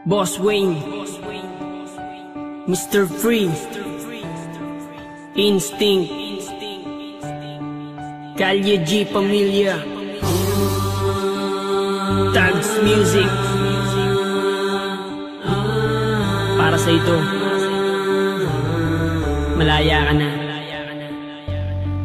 Boss Wayne, Mr. Free, Instinct, Kalye G Pamilya, Tags Music. Para sa ito, malaya ka na.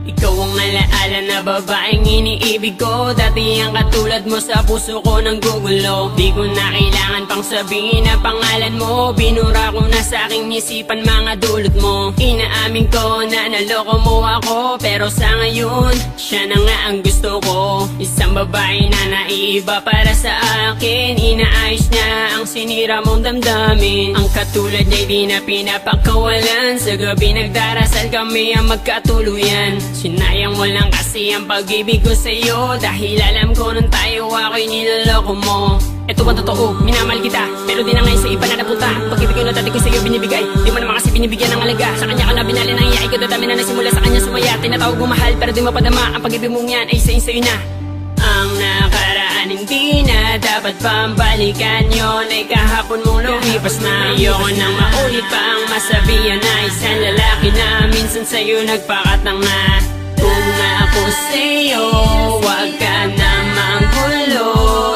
Ikaw ang alaala na babaeng iniibig ko. Dati ang katulad mo sa puso ko nang gugulo. Di ko na kailangan pang sabihin na pangalan mo. Binura ko na sa aking isipan mga dulot mo. Inaamin ko na naloko mo ako, pero sa ngayon, siya na nga ang gusto ko. Isang babae na naiiba para sa akin. Inaayos niya ang sinira mong damdamin. Ang katulad niya'y di na pinapakawalan. Sa gabi nagdarasal kami ang magkatuluyan. Sinayang mo lang kasi ang pag-ibig ko sa'yo, dahil alam ko nung tayo ako'y niloloko mo. Eto ba totoo? Minamahal kita, pero di na ngayon sa iba na napunta. Pag-ibig ko na dati ko sa'yo binibigay, di mo naman kasi binibigyan ng alaga. Sa kanya ka na binali ng iyay ko, dadami na nasimula sa kanya sumaya. Tinatawag mo mahal, pero di mapadama. Ang pag-ibig mong yan ay sa'yo na. Ang nakaraan hindi na dapat pambalikan, yun ay kahapon mong lumipas na. Ayoko nang maulit pa ang masabihan na isang lalaki na minsan sa'yo nagpakatang na. Kung ako sa'yo, wag ka na manggulo,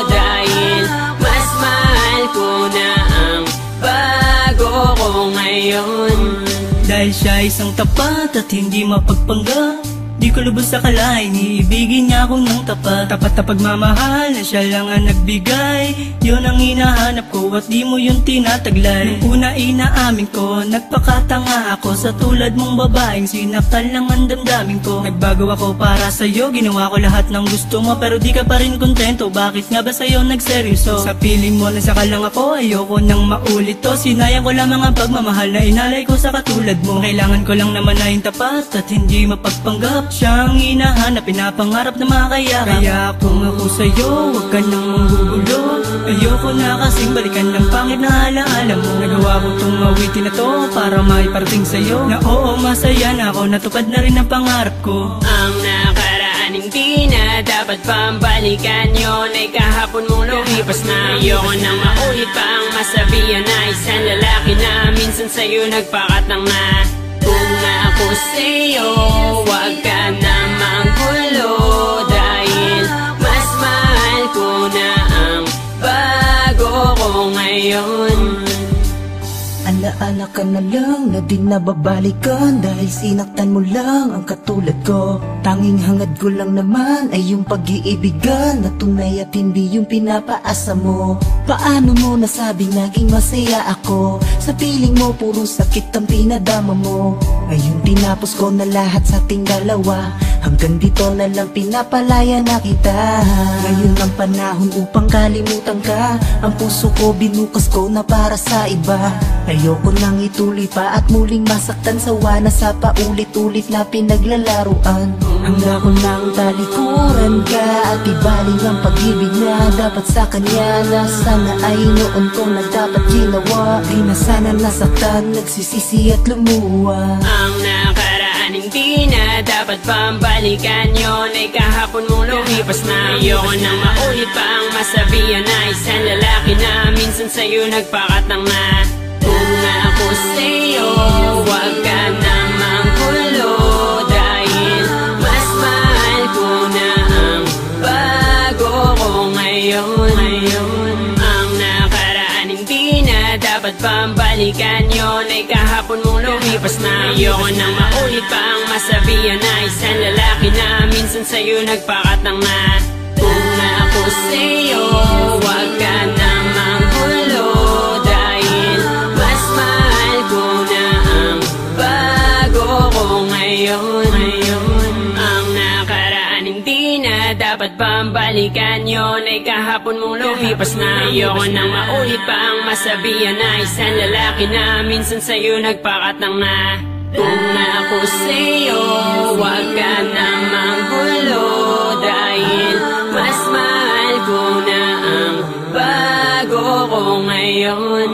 dahil mas mahal ko na ang bago ko ngayon. Dahil siya isang tapat at hindi mapagpanggap, di ko lubos akalain, iibigin niya ako ng tapat. Tapat na pagmamahal na siya lang ang nagbigay, yun ang hinahanap ko at di mo yun tinataglay. Nung una inaamin ko, nagpakatanga ako sa tulad mong babaeng sinaktan lang ang damdamin ko. Nagbago ako para sa'yo, ginawa ko lahat ng gusto mo, pero di ka pa rin kontento. Bakit nga ba sa'yo nagseryoso? Sa piling mo nasaka lang ako, ayoko nang maulit to. Sinayang ko lamang ang pagmamahal na inalay ko sa katulad mo. Kailangan ko lang naman na yung tapat at hindi mapagpanggap. Siyang hinahanap, pinapangarap na makakayakap. Kaya kung ako sa'yo, huwag ka nang manggugulo. Ayoko na kasing balikan ng pangit na alaala mo. Nagawa ko tong awitin na to para maiparating sa'yo na oo, masaya na ako, natupad na rin ang pangarap ko. Ang nakaraan hindi na dapat pambalikan, yun ay kahapon mong lumipas na. Ayoko nang maulit pa ang masabihan na isang lalaki na minsan sa'yo nagpakatang na. Kung ako sa'yo, wag ka na manggulo, dahil mas mahal ko na ang bago ko ngayon. Alaala ka na lang na di nababalikan, dahil sinaktan mo lang ang katulad ko. Tanging hangad ko lang naman ay yung pag-iibigan na tunay at hindi yung pinapaasa mo. Paano mo nasabing naging masaya ako? Sa piling mo puro sakit ang pinadama mo. Ngayon tinapos ko na lahat sa ating dalawa, hanggang dito na lang pinapalaya na kita. Ngayon ang panahon upang kalimutan ka, ang puso ko binukas ko na para sa iba. Ayoko nang ituloy pa at muling masaktan, sawa na sa paulit-ulit na pinaglalaruan. Hanggang ko nang talikuran ka at ibaling ang pag-ibig na dapat sa kanya, na sana ay noon ko na dapat ginawa. Di na sana nasaktan, nagsisisi at lumuwa. Ang nakaraan hindi na dapat pambalikan, yun ay kahapon mong lumipas na. Ayoko nang maulit pa ang masabihan na isang lalaki na minsan sa'yo nagpakatang na. Kung ako sa'yo, wag ka na manggulo, dahil mas mahal ko na ang bago ko ngayon. Ang nakaraan hindi na dapat pambalikan, yun ay kahapon mong lumipas na. Ayoko nang maulit pa ang masabihan na isang lalaki na minsan sa'yo nagpakatang na. Kung ako sa'yo, wag ka na manggulo, dahil mas mahal ko na ang bago ko ngayon. Ang nakaraan hindi na dapat pambalikan, yun ay kahapon mong lumipas na. Ayoko nang maulit pa ang masabihan na isang lalaki na minsan sa'yo nagpakatang na. Kung ako sa'yo, wag ka na manggulo, dahil mas mahal ko na ang bago ko ngayon.